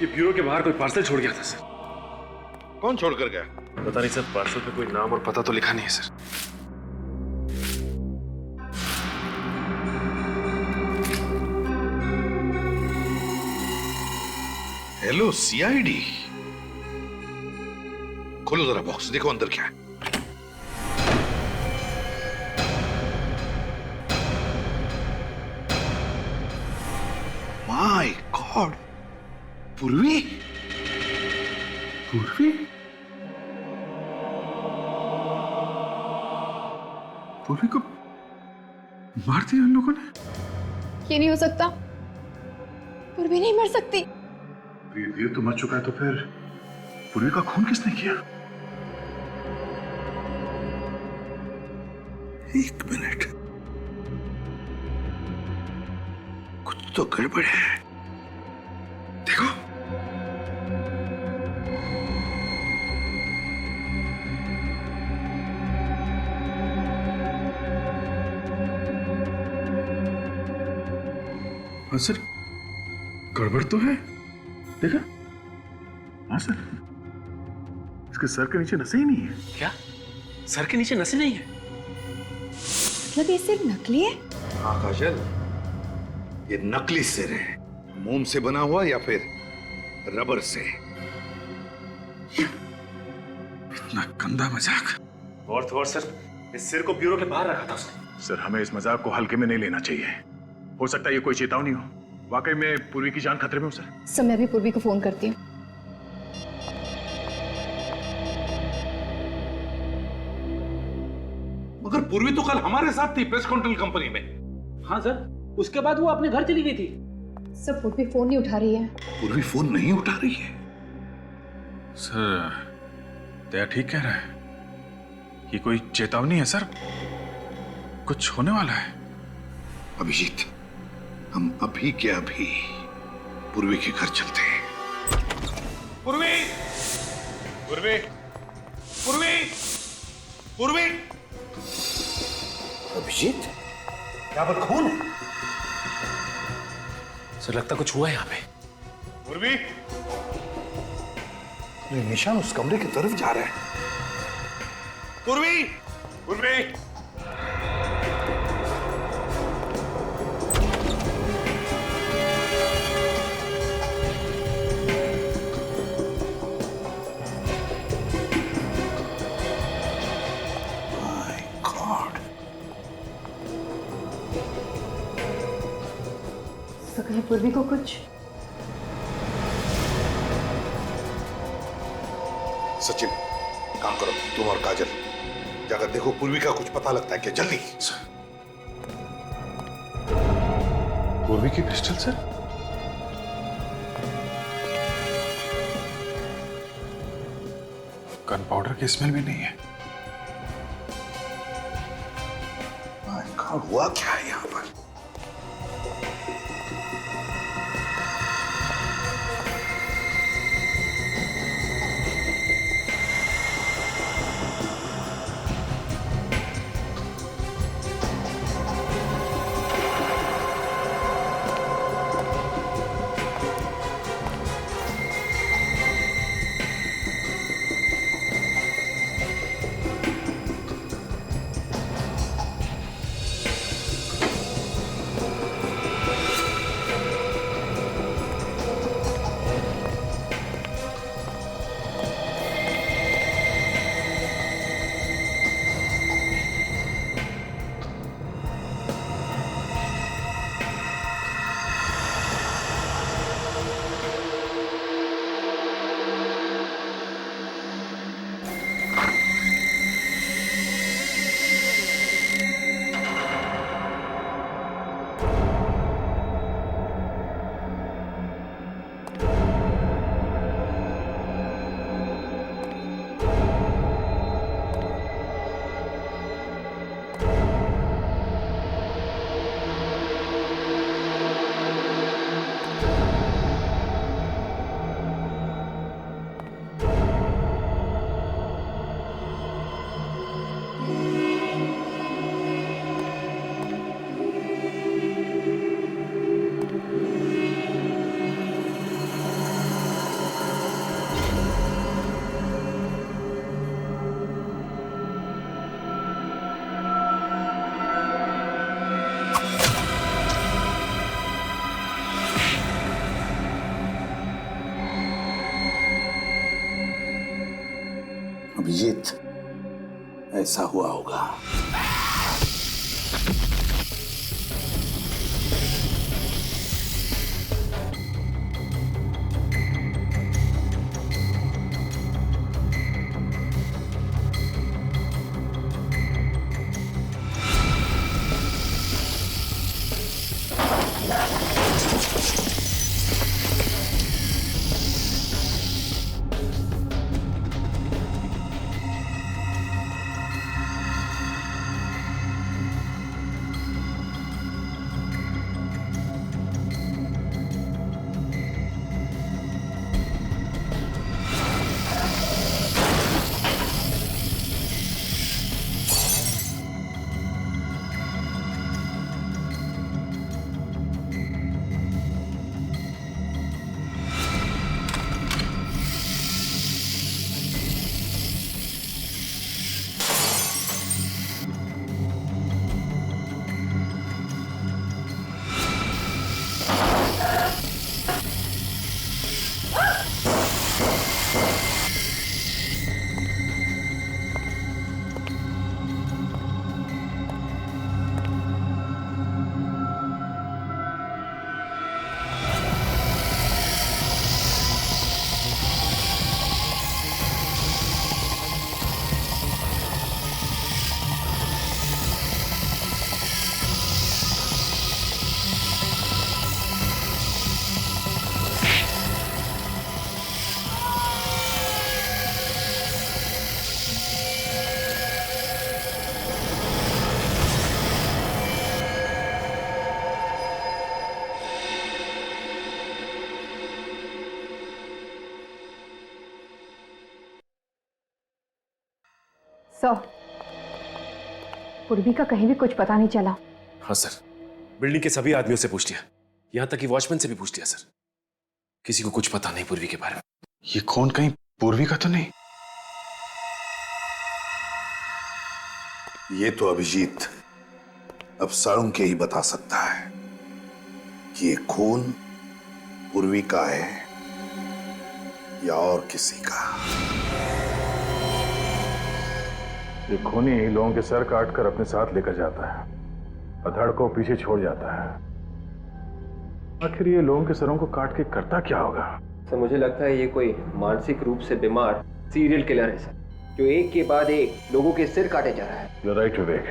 ये ब्यूरो के बाहर कोई पार्सल छोड़ गया था सर। कौन छोड़कर गया? पता नहीं सर, पार्सल पे कोई नाम और पता तो लिखा नहीं है सर। हेलो सीआईडी, खोलो जरा बॉक्स, देखो अंदर क्या है। माय गॉड, पूर्वी। पूर्वी? पूर्वी को मार दिया उन लोगों ने? ये नहीं हो सकता, पूर्वी नहीं मर सकती। वीर तो मर चुका है, तो फिर पूर्वी का खून किसने किया? एक मिनट, कुछ तो गड़बड़ है। देखो, हाँ सर, गड़बड़ तो है। देखा? हाँ सर, इसके सर के नीचे नसें ही नहीं है। क्या? सर के नीचे नसें नहीं है? मतलब ये सिर्फ नकली है? हाँ काजल, ये नकली सिर है। मोम से बना हुआ या फिर रबर से। इतना गंदा मजाक। और तो और सर, इस सिर को ब्यूरो के बाहर रखा था उसने। सर, हमें इस मजाक को हल्के में नहीं लेना चाहिए। हो सकता है ये कोई चेतावनी हो। वाकई में पूर्वी की जान खतरे में हो सर। सर, मैं भी पूर्वी को फोन करती हूँ। मगर पूर्वी तो कल हमारे साथ थी प्रेस कंट्रोल कंपनी में। हाँ सर, उसके बाद वो अपने घर चली गई थी। सर, पूर्वी फोन नहीं उठा रही है। पूर्वी फोन नहीं उठा रही है। सर, दया ठीक कह रहा है। ये कोई चेतावनी है सर, कुछ होने वाला है। अभिजीत, हम अभी के अभी पूर्वी के घर चलते हैं। पूर्वी, पूर्वी, पूर्वी, पूर्वी। अभिजीत, यहाँ पर खून है। सर, लगता कुछ हुआ है यहाँ पे। पूर्वी, ये निशान उस कमरे की तरफ जा रहा है। पूर्वी, पूर्वी। तो कहीं पूर्वी को कुछ? सचिन, काम करो, तुम और काजल जाकर देखो पूर्वी का कुछ पता लगता है क्या। जल्दी। पूर्वी की पिस्टल सर? गन पाउडर की स्मेल भी नहीं है। हुआ क्या है यहाँ पर? अभिजीत, ऐसा हुआ होगा। सर, पूर्वी का कहीं भी कुछ पता नहीं चला। हाँ सर, बिल्डिंग के सभी आदमियों से पूछ लिया, यहां तक कि वॉचमैन से भी पूछ लिया सर। किसी को कुछ पता नहीं पूर्वी के बारे में। ये कौन, कहीं पूर्वी का तो नहीं? ये तो अभिजीत अब सारुंग के ही बता सकता है कि ये खून पूर्वी का है या और किसी का। ये खूनी लोगों के सर काट कर अपने साथ लेकर जाता है और धड़ को पीछे छोड़ जाता है। आखिर ये लोगों के सरों को काट के करता क्या होगा? सर मुझे लगता है ये कोई मानसिक रूप से बीमार सीरियल किलर है सर, जो एक के बाद एक लोगों के सिर काटे जा रहा है। You're right, विवेक।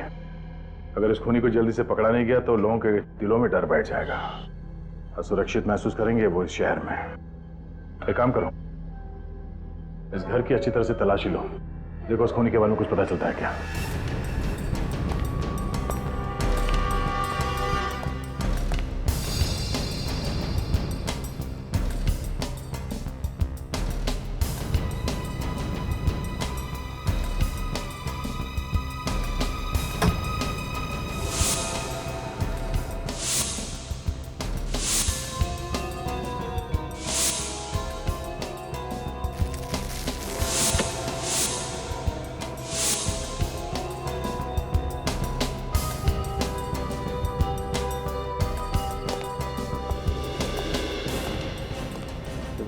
अगर इस खूनी को जल्दी से पकड़ा नहीं गया तो लोगों के दिलों में डर बैठ जाएगा, असुरक्षित महसूस करेंगे वो इस शहर में। एक काम करो, इस घर की अच्छी तरह से तलाशी लो, देखो उस खूनी के बारे में कुछ पता चलता है क्या।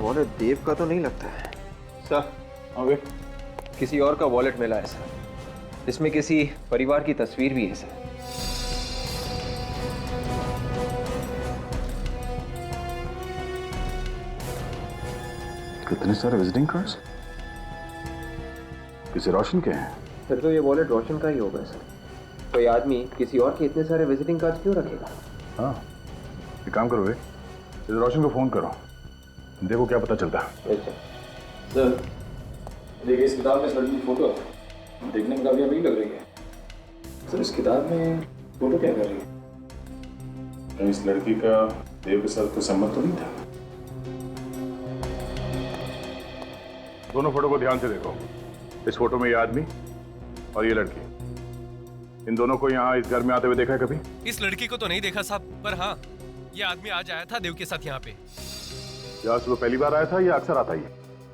वॉलेट देव का तो नहीं लगता है सर। किसी और का वॉलेट मिला है सर, इसमें किसी परिवार की तस्वीर भी है सर। कितने सारे विजिटिंग कार्ड्स? किसी रोशन के हैं? फिर तो ये वॉलेट रोशन का ही होगा सर। कोई आदमी किसी और के इतने सारे विजिटिंग कार्ड्स क्यों रखेगा? हाँ, एक काम करो, इस रोशन को फोन करो, देखो क्या पता चलता है। सर देखिए, इस किताब में इस लड़की की फोटो है, देखने में काफी अमीर लग रही है। सर इस किताब में फोटो क्या कर रही है? तो इस लड़की का देव के साथ कोई संबंध तो नहीं था? दोनों फोटो को ध्यान से देखो। इस फोटो में ये आदमी और ये लड़की, इन दोनों को यहाँ इस घर में आते हुए देखा है कभी? इस लड़की को तो नहीं देखा साहब, पर हाँ ये आदमी आज आया था देव के साथ यहाँ पे। क्या सुबह पहली बार आया था या अक्सर आता ही?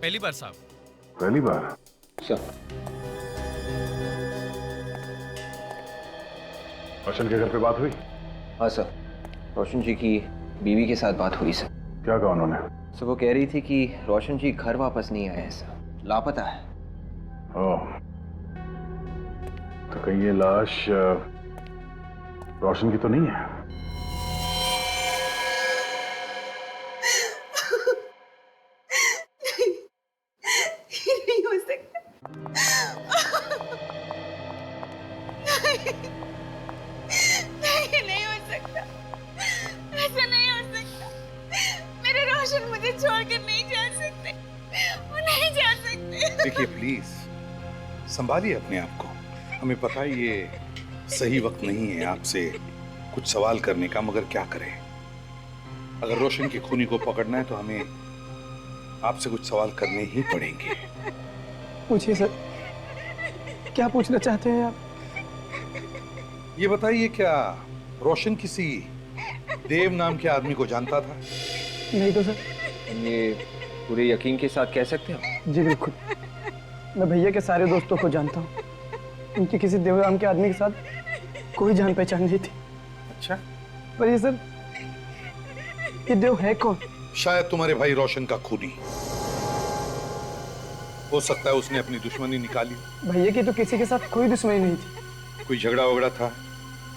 पहली बार साहब। पहली बार? रोशन के घर पे बात हुई? हाँ सर, रोशन जी की बीवी के साथ बात हुई सर। क्या कहा उन्होंने? सर वो कह रही थी कि रोशन जी घर वापस नहीं आए हैं सर, लापता है। ओह, तो कहीं ये लाश रोशन की तो नहीं है? नहीं हो सकता। नहीं हो सकता, ऐसा नहीं हो सकता। मेरे रोशन मुझे छोड़कर नहीं जा सकते, वो नहीं जा सकते। देखिए प्लीज संभालिए अपने आप को। हमें पता है ये सही वक्त नहीं है आपसे कुछ सवाल करने का, मगर क्या करें। अगर रोशन की खूनी को पकड़ना है तो हमें आपसे कुछ सवाल करने ही पड़ेंगे। पूछिए सर, क्या पूछना चाहते हैं आप? ये बताइए, क्या रोशन किसी देव नाम के आदमी को जानता था? नहीं तो सर। ये पूरे यकीन के साथ कह सकते हो? जी बिल्कुल, मैं भैया के सारे दोस्तों को जानता हूँ। उनकी किसी देव नाम के आदमी के साथ कोई जान पहचान नहीं थी। अच्छा, पर ये सर, ये देव है कौन? शायद तुम्हारे भाई रोशन का खूनी हो सकता है। उसने अपनी दुश्मनी निकाली। भैया की तो किसी के साथ कोई दुश्मनी नहीं थी। कोई झगड़ा वगड़ा था,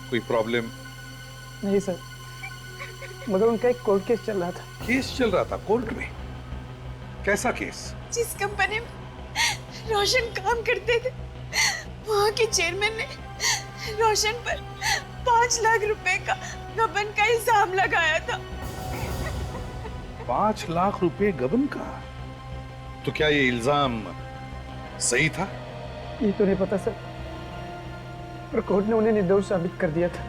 कोई प्रॉब्लम? नहीं सर, मगर उनका एक कोर्ट केस चल रहा था। केस चल रहा था कोर्ट में? कैसा केस? जिस कंपनी में रोशन काम करते थे, वहाँ के चेयरमैन ने रोशन पर 5 लाख रुपए का गबन का इल्जाम लगाया था। 5 लाख रुपए गबन का? तो क्या ये इल्जाम सही था? ये तो नहीं पता सर, पर कोर्ट ने उन्हें निर्दोष साबित कर दिया था।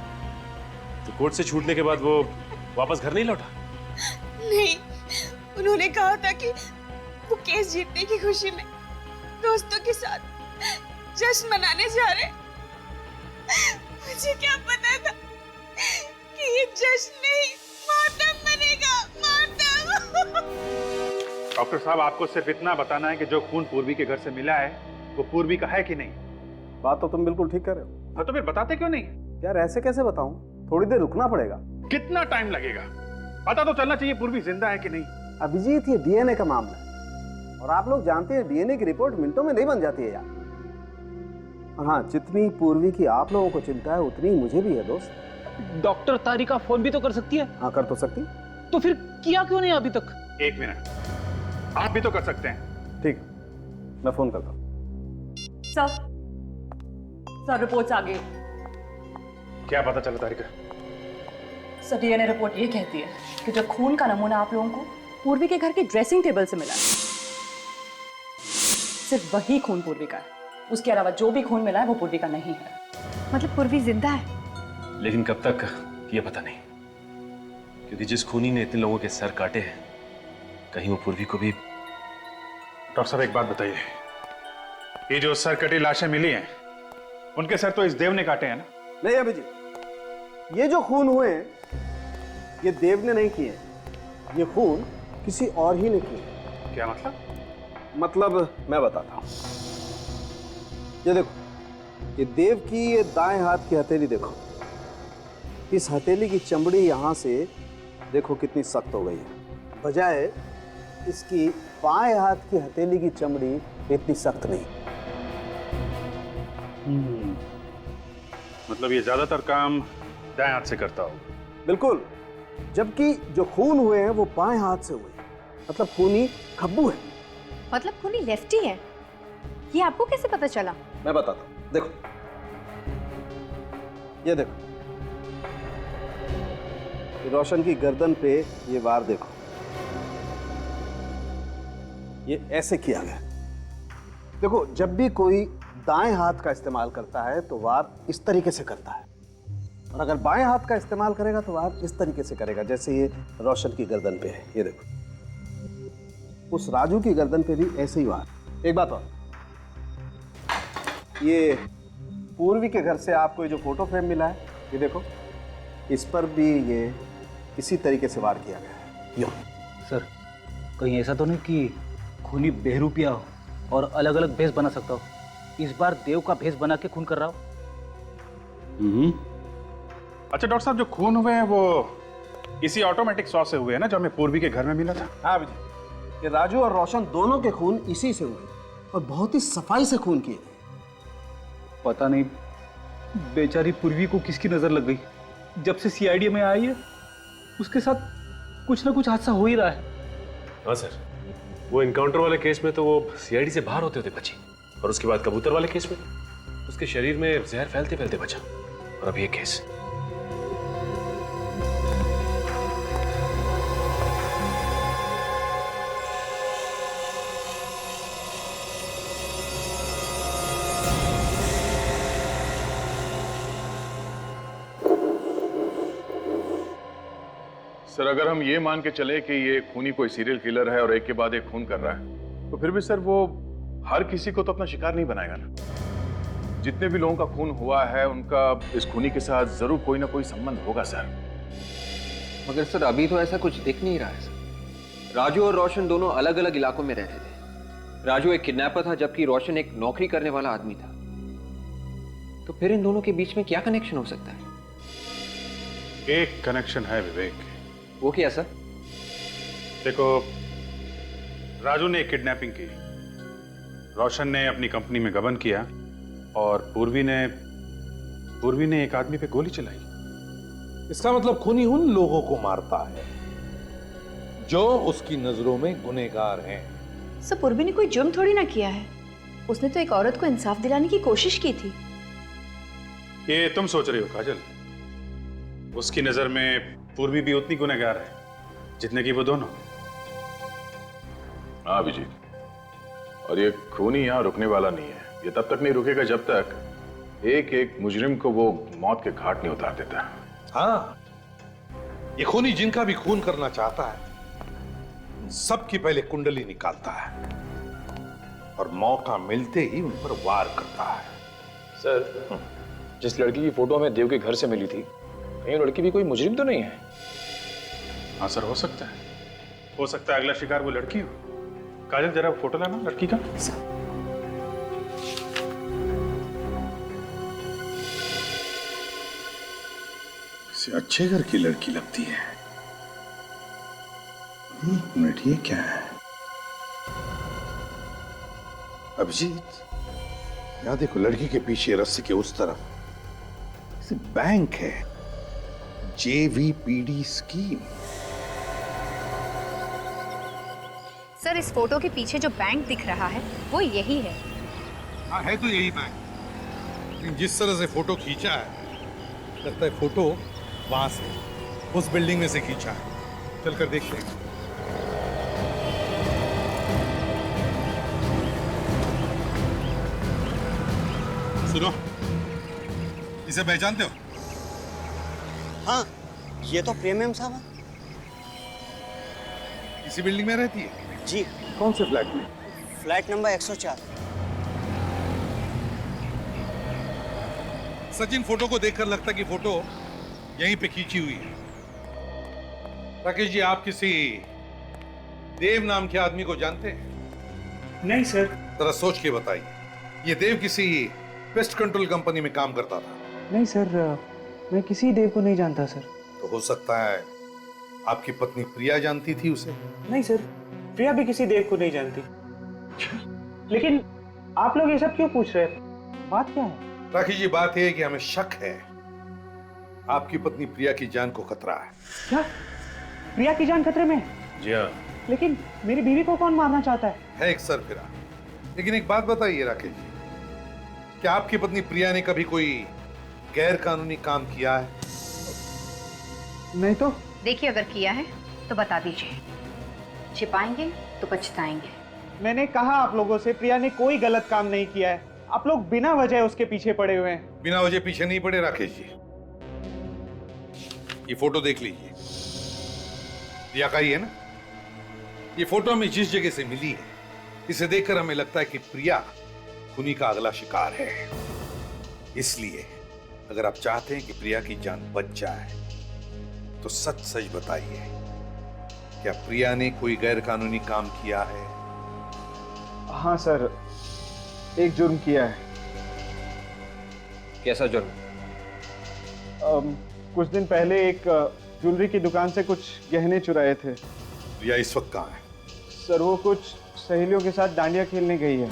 तो कोर्ट से छूटने के बाद वो वापस घर नहीं लौटा? नहीं, उन्होंने कहा था कि वो केस जीतने की खुशी में दोस्तों के साथ जश्न मनाने जा रहे। मुझे क्या पता था कि ये जश्न नहीं, मातम बनेगा, मातम। डॉक्टर साहब, आपको सिर्फ इतना बताना है कि जो खून पूर्वी के घर से मिला है वो पूर्वी का है कि नहीं। बात तो तुम बिल्कुल ठीक कर रहे हो। हाँ, तो फिर बताते क्यों नहीं? यार ऐसे कैसे बताऊं, थोड़ी देर रुकना पड़ेगा। कितना टाइम लगेगा? पता तो चलना चाहिए पूर्वी जिंदा है कि नहीं। अभिजीत, ये डीएनए का मामला है और आप लोग जानते हैं डीएनए की रिपोर्ट मिनटों में नहीं बन जाती है यार। और हाँ, जितनी पूर्वी की आप लोगों को चिंता है उतनी मुझे भी है दोस्त। डॉक्टर तारिका फोन भी तो कर सकती है। हाँ, कर तो सकती। तो फिर किया क्यों नहीं अभी तक? 1 मिनट, आप भी तो कर सकते हैं। ठीक, मैं फोन करता हूँ। सर रिपोर्ट्स आ गई। क्या पता चला तारिका? सर डीएनए रिपोर्ट ये कहती है कि जो खून का नमूना आप लोगों को पूर्वी के घर के ड्रेसिंग टेबल से मिला है, सिर्फ वही खून पूर्वी का है। उसके अलावा जो भी खून मिला है वो पूर्वी का नहीं है। मतलब पूर्वी जिंदा है? लेकिन कब तक ये पता नहीं, क्योंकि जिस खूनी ने इतने लोगों के सर काटे हैं, कहीं वो पूर्वी को भी। डॉक्टर साहब, एक बात बताइए, ये जो सर कटी लाशें मिली हैं, उनके सर तो इस देव ने काटे हैं ना? नहीं अभिजीत, ये जो खून हुए हैं ये देव ने नहीं किए, ये खून किसी और ही ने किए। क्या मतलब? मतलब मैं बताता हूं। ये देखो, ये देव की ये दाएं हाथ की हथेली देखो। इस हथेली की चमड़ी यहां से देखो कितनी सख्त हो गई है, बजाय इसकी बाएं हाथ की हथेली की चमड़ी इतनी सख्त नहीं। मतलब ये ज्यादातर काम दाएं हाथ से करता हो? बिल्कुल, जबकि जो खून हुए हैं वो बाएं हाथ से हुए, मतलब खूनी खब्बू है। मतलब खूनी लेफ्टी है? ये आपको कैसे पता चला? मैं बताता हूं, देखो ये देखो, ये रोशन की गर्दन पे ये वार देखो, ये ऐसे किया गया। देखो, जब भी कोई दाएं हाथ का इस्तेमाल करता है तो वार इस तरीके से करता है, और अगर बाएं हाथ का इस्तेमाल करेगा तो वार इस तरीके से करेगा, जैसे ये रोशन की गर्दन पे है। ये देखो, उस राजू की गर्दन पे भी ऐसे ही वार। एक बात और, ये पूर्वी के घर से आपको ये जो फोटो फ्रेम मिला है, ये देखो, इस पर भी ये इसी तरीके से वार किया गया है। यो सर, कहीं ऐसा तो नहीं कि खूनी बेहरूपिया हो और अलग अलग भेष बना सकता हो? इस बार देव का भेष बना के खून कर रहा हो। अच्छा डॉक्टर साहब, जो खून हुए हैं वो इसी ऑटोमेटिक सॉ से हुए हैं ना, जो हमें पूर्वी के घर में मिला था? हाँ भैया, ये राजू और रोशन दोनों के खून इसी से हुए। और बहुत ही सफाई से खून किए गए। पता नहीं बेचारी पूर्वी को किसकी नजर लग गई। जब से सीआईडी में आई है उसके साथ कुछ ना कुछ हादसा हो ही रहा है। हाँ सर, वो इनकाउंटर वाले केस में तो वो सीआईडी से बाहर होते होते बची, और उसके बाद कबूतर वाले केस में उसके शरीर में जहर फैलते फैलते बचा, और अब ये केस। सर अगर हम ये मान के चले कि ये खूनी कोई सीरियल किलर है और एक के बाद एक खून कर रहा है, तो फिर भी सर वो हर किसी को तो अपना शिकार नहीं बनाएगा ना। जितने भी लोगों का खून हुआ है उनका इस खूनी के साथ जरूर कोई ना कोई संबंध होगा सर। मगर सर अभी तो ऐसा कुछ दिख नहीं रहा है सर। राजू और रोशन दोनों अलग अलग इलाकों में रहते थे। राजू एक किडनैपर था जबकि रोशन एक नौकरी करने वाला आदमी था। तो फिर इन दोनों के बीच में क्या कनेक्शन हो सकता है? एक कनेक्शन है विवेक। वो क्या सर? देखो, राजू ने एक किडनैपिंग की, रोशन ने अपनी कंपनी में गबन किया, और पूर्वी ने एक आदमी पे गोली चलाई। इसका मतलब खूनी उन लोगों को मारता है जो उसकी नजरों में गुनहगार हैं। सर पूर्वी ने कोई जुर्म थोड़ी ना किया है। उसने तो एक औरत को इंसाफ दिलाने की कोशिश की थी। ये तुम सोच रही हो काजल। उसकी नजर में पूर्वी भी उतनी गुनहगार है जितने की वो दोनों। हाँ अभिजीत, और ये खूनी यहां रुकने वाला नहीं है। ये तब तक नहीं रुकेगा जब तक एक एक मुजरिम को वो मौत के घाट नहीं उतार देता। हाँ, ये खूनी जिनका भी खून करना चाहता है सबकी पहले कुंडली निकालता है और मौका मिलते ही उन पर वार करता है। सर, जिस लड़की की फोटो हमें देव के घर से मिली थी, ये लड़की भी कोई मुजरिम तो नहीं है? हाँ सर, हो सकता है अगला शिकार वो लड़की हो। काजल जरा फोटो लाना लड़की का। किसी अच्छे घर की लड़की लगती है। एक मिनट, ये क्या है? अभिजीत, यहां देखो, लड़की के पीछे रस्सी के उस तरफ बैंक है, JVPD स्कीम। सर इस फोटो के पीछे जो बैंक दिख रहा है वो यही है। हाँ, है तो यही बैंक, लेकिन जिस तरह से फोटो खींचा है लगता है फोटो वहां से, उस बिल्डिंग में से खींचा है। चलकर देखते हैं। सुनो, इसे पहचानते हो? हाँ, ये तो प्रेमियम साहब है। इसी बिल्डिंग में रहती है? जी। कौन से फ्लैट में? Flat number 104। सचिन, फोटो को देखकर लगता है कि फोटो यहीं पे खींची हुई है। राकेश जी, आप किसी देव नाम के आदमी को जानते हैं? नहीं सर। जरा सोच के बताइए। ये देव किसी पेस्ट कंट्रोल कंपनी में काम करता था? नहीं सर, मैं किसी देव को नहीं जानता सर। तो हो सकता है आपकी पत्नी प्रिया जानती थी उसे? नहीं सर, प्रिया भी किसी देव को नहीं जानती। लेकिन आप लोग ये सब क्यों पूछ रहे हैं? बात क्या है? राकेश जी, बात यह है कि हमें शक है आपकी पत्नी प्रिया की जान को खतरा है। क्या? प्रिया की जान खतरे में है? जी हाँ। लेकिन मेरी बीवी को कौन मारना चाहता है? एक सरफिरा। लेकिन एक बात बताइए राकेश जी, क्या आपकी पत्नी प्रिया ने कभी कोई गैर कानूनी काम किया है? नहीं तो। देखिए अगर किया है तो बता दीजिए, छिपाएंगे तो पछताएंगे। मैंने कहा आप लोगों से, प्रिया ने कोई गलत काम नहीं किया है। आप लोग बिना वजह उसके पीछे पड़े हुए हैं। बिना वजह पीछे नहीं पड़े राकेश जी। ये फोटो देख लीजिए, प्रिया का ही है ना? ये फोटो हमें जिस जगह से मिली है, इसे देखकर हमें लगता है कि प्रिया खूनी का अगला शिकार है। इसलिए अगर आप चाहते हैं कि प्रिया की जान बच जाए तो सच सच बताइए, क्या प्रिया ने कोई गैर कानूनी काम किया है? हाँ सर, एक जुर्म किया है। कैसा जुर्म? कुछ दिन पहले एक ज्वेलरी की दुकान से कुछ गहने चुराए थे। प्रिया इस वक्त कहाँ है? सर वो कुछ सहेलियों के साथ डांडिया खेलने गई है।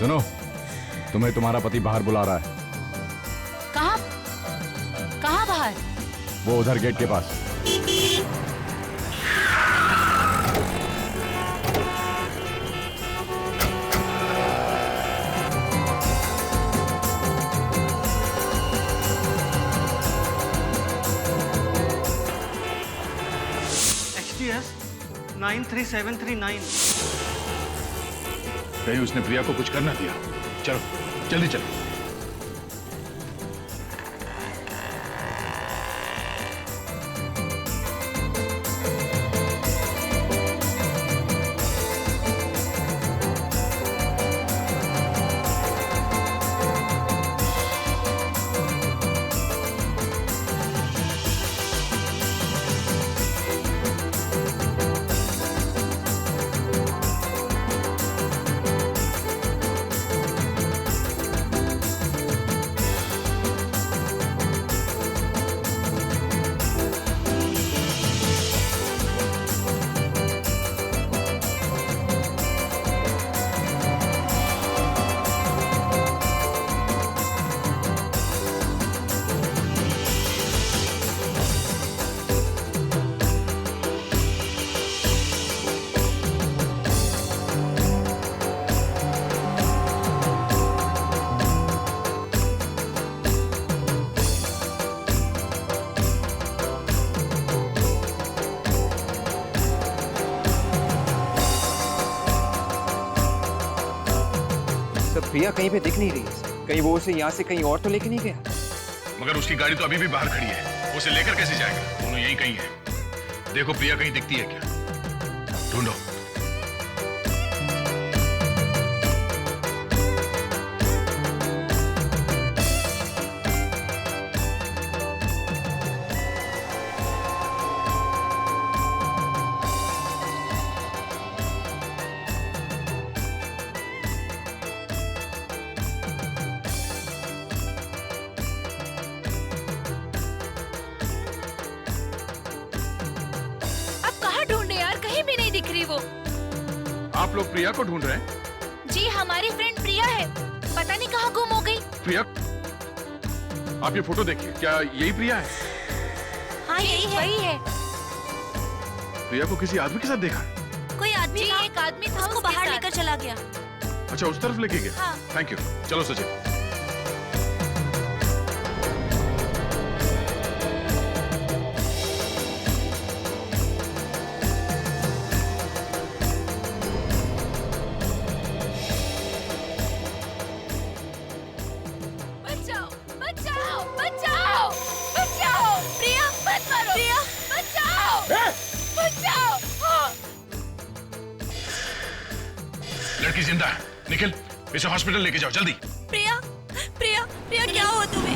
सुनो, तुम्हें तुम्हारा पति बाहर बुला रहा है। कहाँ कहाँ बाहर? वो उधर गेट के पास। XTS 93739। कहीं उसने प्रिया को कुछ करना दिया। चलो जल्दी चलो। प्रिया कहीं पे दिख नहीं रही है। कहीं वो उसे यहाँ से कहीं और तो लेके नहीं गया? मगर उसकी गाड़ी तो अभी भी बाहर खड़ी है, उसे लेकर कैसे जाएगा? दोनों यहीं कहीं है। देखो प्रिया कहीं दिखती है क्या, ढूंढो। आप लोग प्रिया को ढूंढ रहे हैं? जी, हमारी फ्रेंड प्रिया है, पता नहीं कहाँ गुम हो गई। प्रिया, आप ये फोटो देखिए, क्या यही प्रिया है? हाँ यही है। वही है। प्रिया को किसी आदमी के साथ देखा है? कोई आदमी था, एक आदमी था, उसको बाहर लेकर चला गया। अच्छा, उस तरफ लेके गया। हाँ। Thank you. चलो सचिन। लड़की जिंदा है, निखिल इसे हॉस्पिटल लेके जाओ जल्दी। प्रिया, प्रिया, प्रिया क्या हुआ तुम्हें?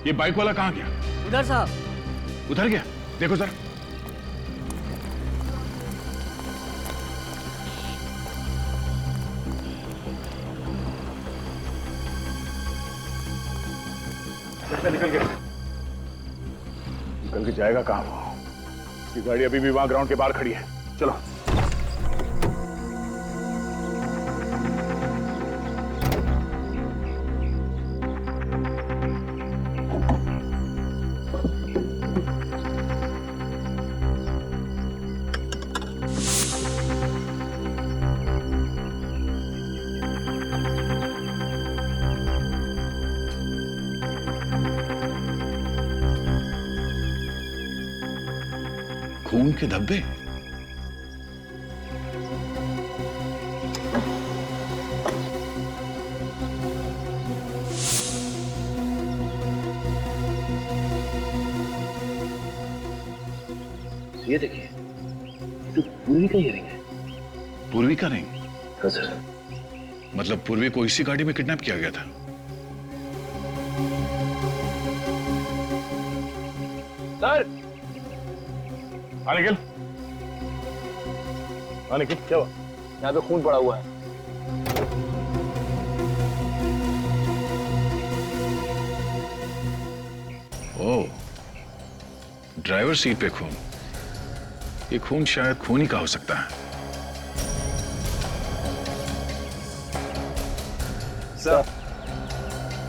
ये बाइक वाला कहाँ गया? उधर साहब। उधर गया? देखो जरा। निकल गया। निकल के जाएगा कहाँ वो? उसकी गाड़ी अभी भी वहां ग्राउंड के बाहर खड़ी है। चलो। खून के धब्बे। ये देखिए, तो पूर्वी का इयरिंग है। पूर्वी का रिंग? हाँ सर। मतलब पूर्वी को इसी गाड़ी में किडनैप किया गया था? सर! हाँ निखिल, हाँ निखिल, क्या हुआ? यहाँ पे खून पड़ा हुआ है। ओह, ड्राइवर सीट पे खून। ये खून शायद खून ही का हो सकता है। सर,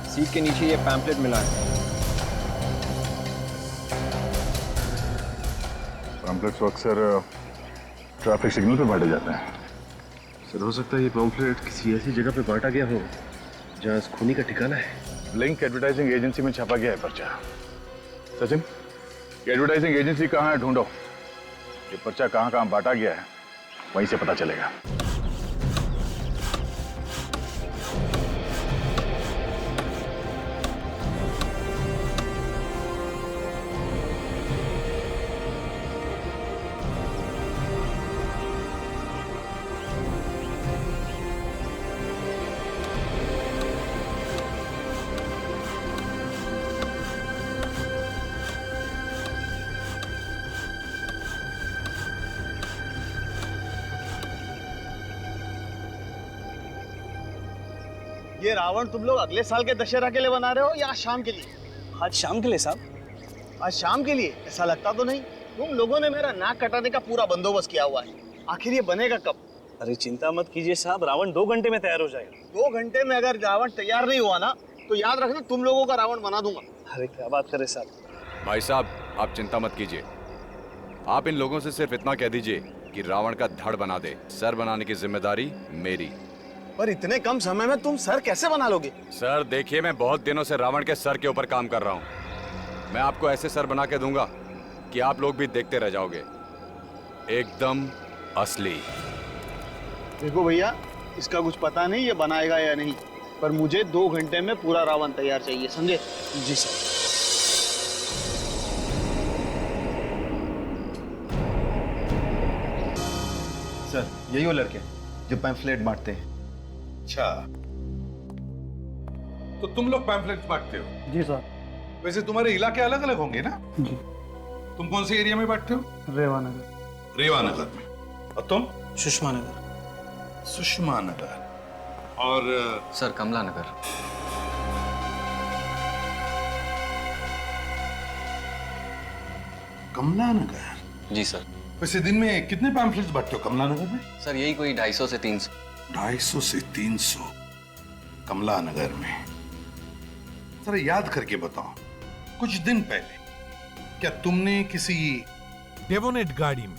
सीट के नीचे ये पैम्पलेट मिला है। पैम्पलेट्स अक्सर ट्रैफिक सिग्नल पे बांटे जाते हैं। सर, हो सकता है ये पैम्पलेट किसी ऐसी जगह पे बांटा गया हो जहां इस खूनी का ठिकाना है। लिंक एडवर्टाइजिंग एजेंसी में छापा गया है पर्चा। सचिन, ये एडवर्टाइजिंग एजेंसी कहाँ है, ढूंढो। ये पर्चा कहाँ कहाँ बांटा गया है, वहीं से पता चलेगा। ये रावण तुम लोग अगले साल के दशहरा के लिए बना रहे हो या आज शाम के लिए? आज शाम के लिए साहब। आज शाम के लिए? ऐसा लगता तो नहीं। तुम लोगों ने मेरा नाक कटाने का पूरा बंदोबस्त किया हुआ है। आखिर ये बनेगा कब? अरे चिंता मत कीजिए साहब, रावण 2 घंटे में तैयार हो जाएगा। 2 घंटे में अगर रावण तैयार नहीं हुआ ना तो याद रखना तुम लोगों का रावण बना दूंगा। अरे क्या बात करे साहब। भाई साहब, आप चिंता मत कीजिए। आप इन लोगों से सिर्फ इतना कह दीजिए कि रावण का धड़ बना दे। सर बनाने की जिम्मेदारी मेरी। पर इतने कम समय में तुम सर कैसे बना लोगे? सर देखिए, मैं बहुत दिनों से रावण के सर के ऊपर काम कर रहा हूँ। मैं आपको ऐसे सर बना के दूंगा कि आप लोग भी देखते रह जाओगे, एकदम असली। देखो भैया, इसका कुछ पता नहीं ये बनाएगा या नहीं, पर मुझे 2 घंटे में पूरा रावण तैयार चाहिए, समझे? जी सर। सर, यही वो लड़के जो पैम्फलेट बांटते हैं। अच्छा, तो तुम लोग पैम्फलेट बांटते हो? जी सर। वैसे तुम्हारे इलाके अलग अलग होंगे ना? जी। तुम कौन से एरिया में बांटते हो? रेवानगर। रेवानगर में। और तुम? सुषमा नगर। सुषमा नगर। और सर, कमला नगर। कमला नगर? जी सर। वैसे दिन में कितने पैम्फलेट्स बांटते हो कमला नगर में? सर यही कोई 250 से 300। 250 से 300 कमला नगर में। जरा याद करके बताओ, कुछ दिन पहले क्या तुमने किसी डेवोनेट गाड़ी में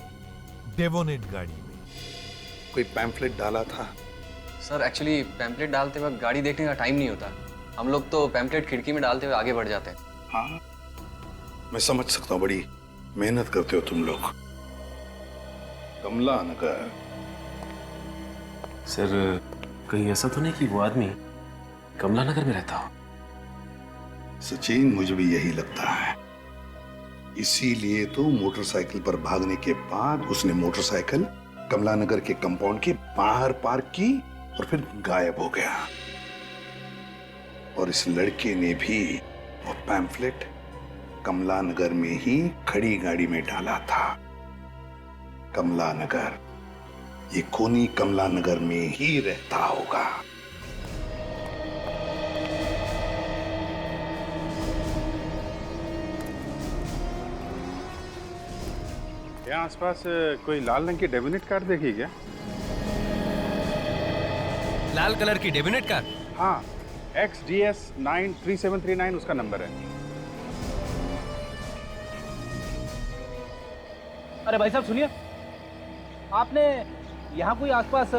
कोई पैम्फलेट डाला था? सर एक्चुअली पैम्पलेट डालते वक्त गाड़ी देखने का टाइम नहीं होता। हम लोग तो पैम्पलेट खिड़की में डालते हुए आगे बढ़ जाते हैं। हाँ, मैं समझ सकता हूँ, बड़ी मेहनत करते हो तुम लोग। कमला नगर। सर, कहीं ऐसा तो नहीं कि वो आदमी कमला नगर में रहता हो? सचिन, मुझे भी यही लगता है। इसीलिए तो मोटरसाइकिल पर भागने के बाद उसने मोटरसाइकिल कमला नगर के कंपाउंड के बाहर पार्क की और फिर गायब हो गया। और इस लड़के ने भी वो पैम्फलेट कमला नगर में ही खड़ी गाड़ी में डाला था। कमला नगर, ये खूनी कमला नगर में ही रहता होगा। यहाँ आसपास कोई लाल रंग की डेबिनेट कार देखी क्या? लाल कलर की डेबिनेट कार? हाँ, XDS 93739 उसका नंबर है। अरे भाई साहब सुनिए, आपने यहाँ कोई आसपास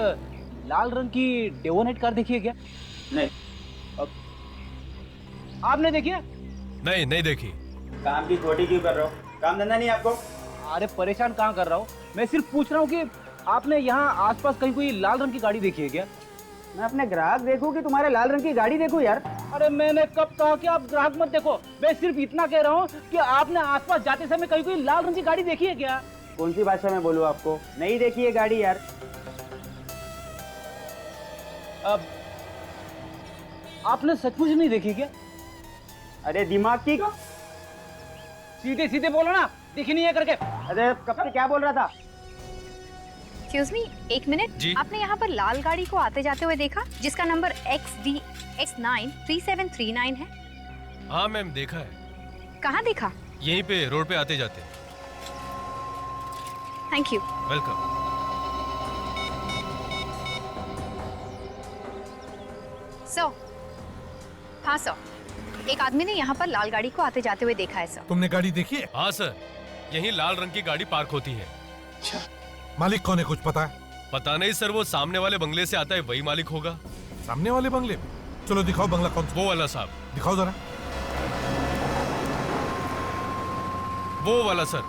लाल रंग की डेवोनेट कार देखी है क्या? नहीं। आपने देखी है? नहीं देखी। काम की खोटी क्यों कर रहे हो? काम धंधा नहीं आपको? अरे परेशान कहाँ कर रहा हूँ, मैं सिर्फ पूछ रहा हूँ कि आपने यहाँ आसपास कहीं कोई लाल रंग की गाड़ी देखी है क्या? मैं अपने ग्राहक देखूं कि तुम्हारे लाल रंग की गाड़ी देखूं यार? अरे मैंने कब कहा कि आप ग्राहक मत देखो, मैं सिर्फ इतना कह रहा हूँ कि आपने आसपास जाते समय कहीं कोई लाल रंग की गाड़ी देखी है क्या? कौन सी भाषा में बोलूं आपको? नहीं देखी ये गाड़ी यार। अब आपने सचमुच नहीं देखी क्या? अरे दिमाग की, सीधे सीधे बोलो ना, दिखी नहीं है करके। अरे कब से क्या बोल रहा था? एक्सक्यूज मी, एक मिनट। आपने यहाँ पर लाल गाड़ी को आते जाते हुए देखा जिसका नंबर XDX93739 है? हाँ मैम, देखा है। कहाँ देखा? यहीं पे रोड पे आते जाते। Thank you. वेलकम। सर, हाँ सर, एक आदमी ने यहाँ पर लाल गाड़ी को आते जाते हुए देखा है सर। तुमने गाड़ी देखी है? हाँ सर, यहीं लाल रंग की गाड़ी पार्क होती है। मालिक कौन है, कुछ पता है? पता नहीं सर, वो सामने वाले बंगले से आता है, वही मालिक होगा। सामने वाले बंगले? चलो दिखाओ बंगला कौन सा। वो वाला साहब। दिखाओ जरा। वो वाला सर,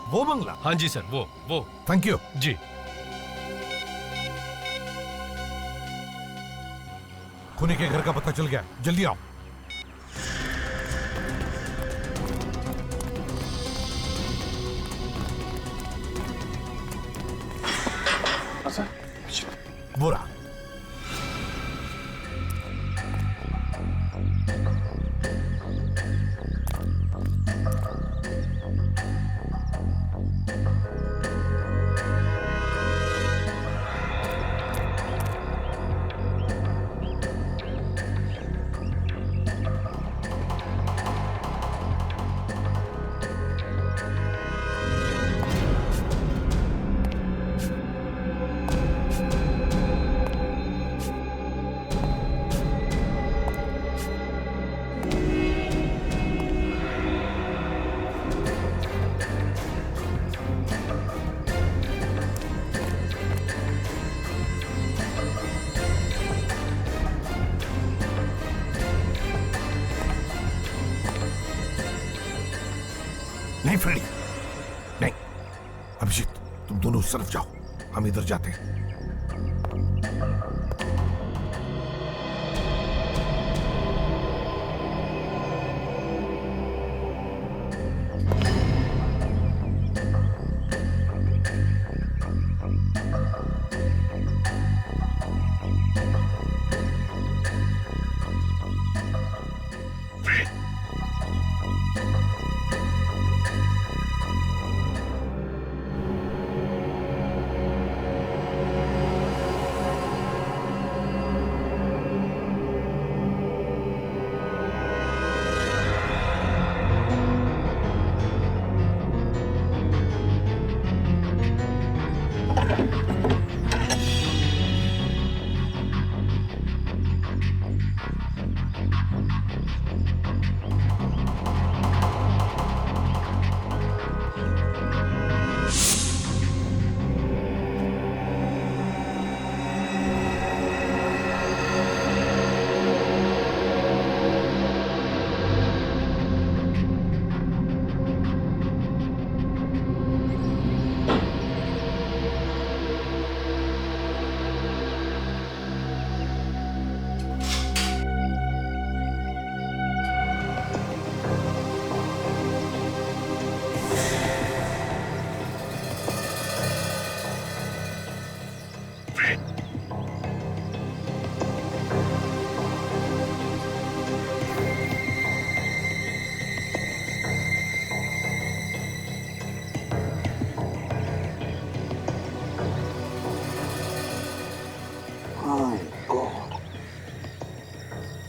वो बंगला? हाँ जी सर, वो। थैंक यू जी। खूनी के घर का पता चल गया, जल्दी आओ। बुरा। नहीं फ्रेडी, नहीं। अभिजीत, तुम दोनों उस तरफ जाओ, हम इधर जाते हैं।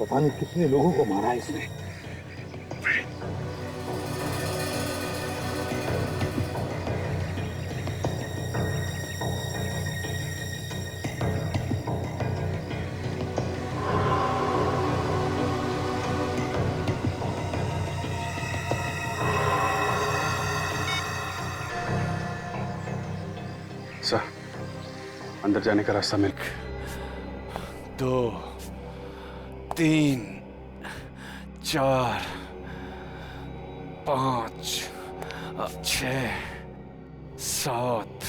पता नहीं कितने लोगों को मारा है इसने। सर, अंदर जाने का रास्ता मिल। 2 3 4 5 6 7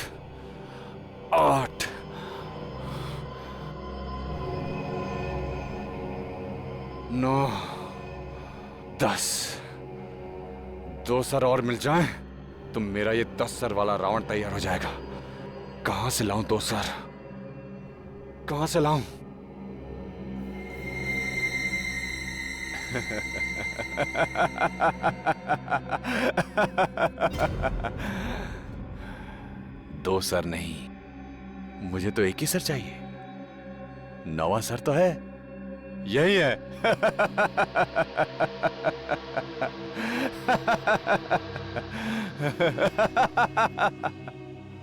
8 9 10। 2 सर और मिल जाएं तो मेरा ये 10 सर वाला रावण तैयार हो जाएगा। कहां से लाऊं 2 सर? कहां से लाऊं? दो सर नहीं, मुझे तो एक ही सर चाहिए। 9वां सर तो है, यही है।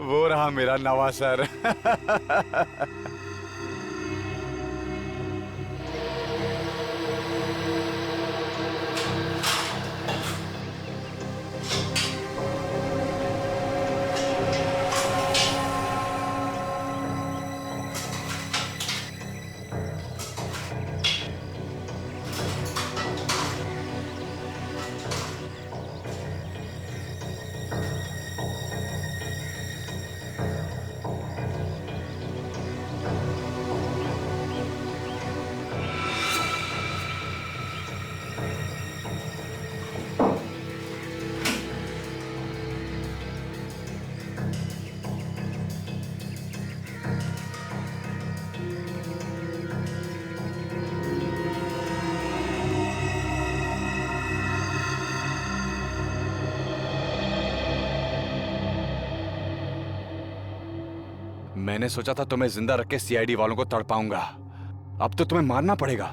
वो रहा मेरा 9वां सर। मैंने सोचा था तुम्हें जिंदा रख के सीआईडी वालों को तड़पाऊंगा। अब तो तुम्हें मारना पड़ेगा।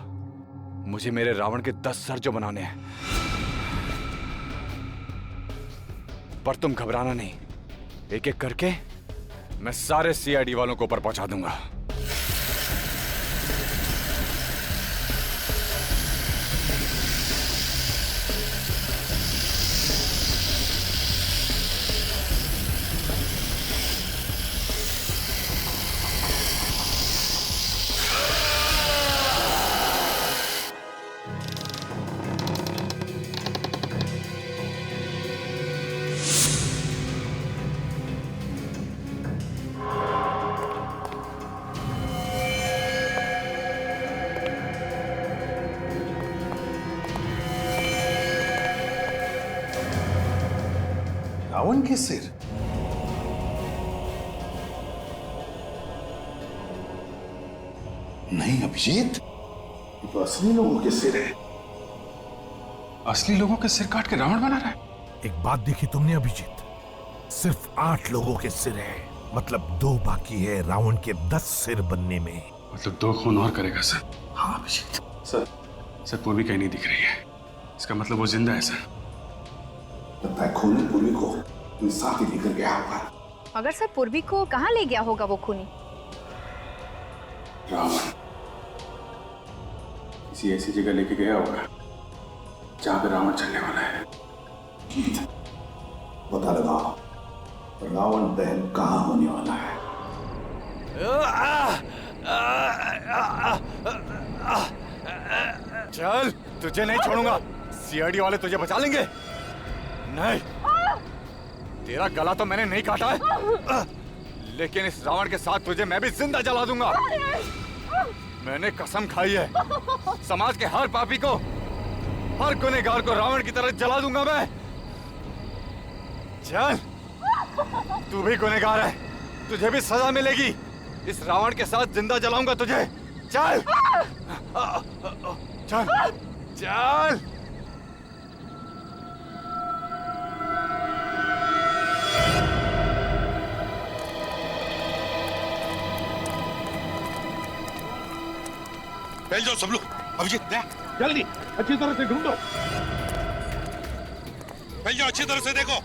मुझे मेरे रावण के 10 सर जो बनाने हैं। पर तुम घबराना नहीं, एक एक करके मैं सारे सीआईडी वालों को ऊपर पहुंचा दूंगा। रावण के सिर? नहीं अभिजीत, ये तो असली लोगों के सिर है। असली लोगों के सिर काट के रावण बना रहा है? एक बात देखी तुमने अभिजीत, सिर्फ 8 लोगों के सिर है, मतलब 2 बाकी है रावण के 10 सिर बनने में। मतलब 2 खून और करेगा सर? हाँ अभिजीत। सर पूर्वी कहीं नहीं दिख रही है, इसका मतलब वो जिंदा है सर। लगता है खूनी पूर्वी को अपने साथ ही लेकर गया होगा। अगर सर पूर्वी को कहाँ ले गया होगा वो खूनी? रावण किसी ऐसी जगह लेके गया होगा जहां पे रावण चलने वाला है। पता लगाओ रावण दहन कहाँ होने वाला है। चल, तुझे नहीं छोड़ूंगा। सीआईडी वाले तुझे बचा लेंगे। नहीं, तेरा गला तो मैंने नहीं काटा है, लेकिन इस रावण के साथ तुझे मैं भी जिंदा जला दूंगा। मैंने कसम खाई है, समाज के हर पापी को, हर गुनहगार को रावण की तरह जला दूंगा मैं। चल, तू भी गुनहगार है, तुझे भी सजा मिलेगी। इस रावण के साथ जिंदा जलाऊंगा तुझे। चल चल चल। फैल जाओ सब लोग। अभिजीत जल्दी अच्छी तरह से ढूंढो। फैल जाओ, अच्छी तरह से देखो।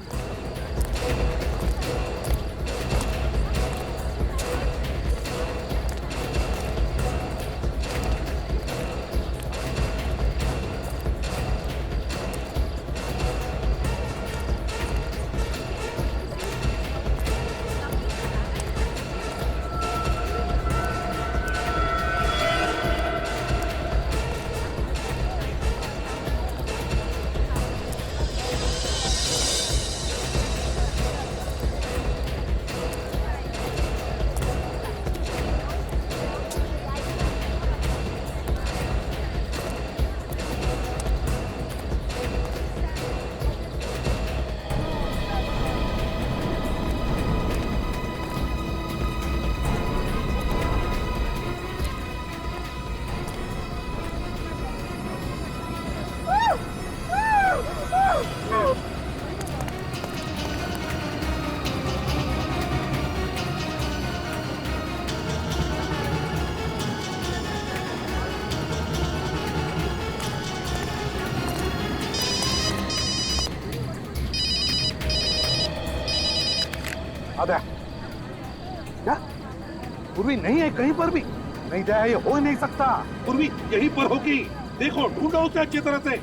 पूर्वी नहीं है कहीं पर भी। नहीं दया, ये हो ही नहीं सकता। पूर्वी यहीं पर होगी, देखो ढूंढो उसे अच्छी तरह से।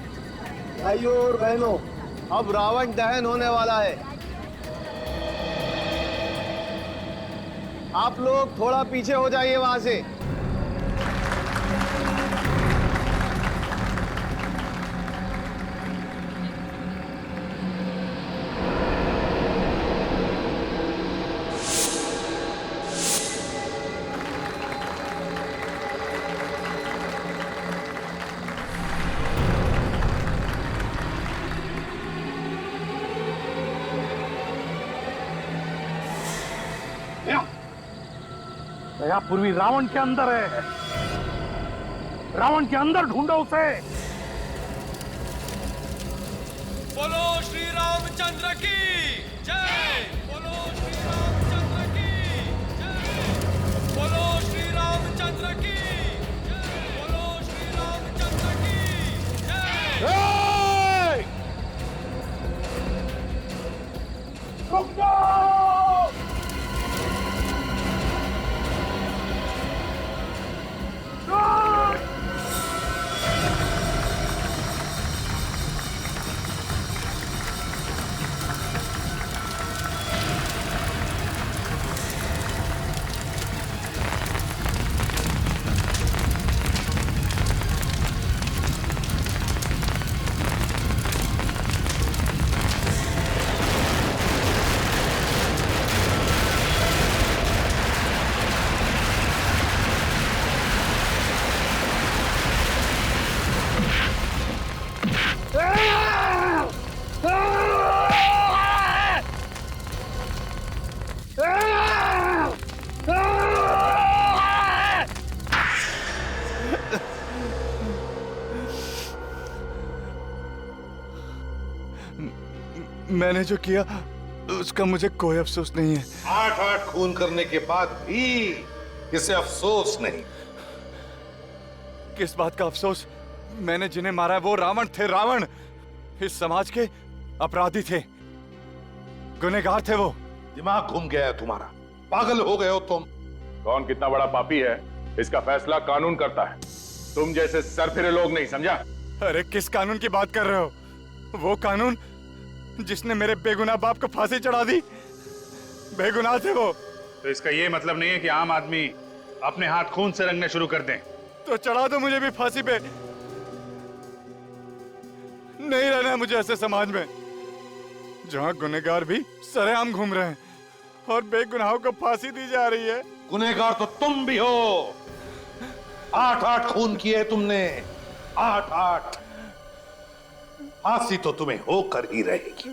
भाइयों और बहनों, अब रावण दहन होने वाला है। आप लोग थोड़ा पीछे हो जाइए वहां से। दया, पूर्वी रावण के अंदर है। रावण के अंदर ढूंढो उसे। बोलो श्री रामचंद्र की जय। बोलो श्री रामचंद्र की जय। बोलो श्री रामचंद्र की जय। बोलो श्री रामचंद्र की जय। रुक जाओ। मैंने जो किया उसका मुझे कोई अफसोस नहीं है। 8-8 खून करने के बाद भी इसे अफसोस नहीं। किस बात का अफसोस? मैंने जिन्हें मारा है वो रावण थे। रावण इस समाज के अपराधी थे, गुनहगार थे वो। दिमाग घूम गया है तुम्हारा, पागल हो गए हो तुम। कौन कितना बड़ा पापी है इसका फैसला कानून करता है, तुम जैसे सरफिरे लोग नहीं, समझा? अरे किस कानून की बात कर रहे हो? वो कानून जिसने मेरे बेगुनाह बाप को फांसी चढ़ा दी। बेगुनाह थे वो। तो इसका ये मतलब नहीं है कि आम आदमी अपने हाथ खून से रंगने शुरू कर दें। तो चढ़ा दो मुझे भी फांसी पे। नहीं रहना है मुझे ऐसे समाज में जहां गुनहगार भी सरेआम घूम रहे हैं और बेगुनाहों को फांसी दी जा रही है। गुनहगार तो तुम भी हो। 8-8 खून किए तुमने, 8-8। फांसी तो तुम्हें होकर ही रहेगी।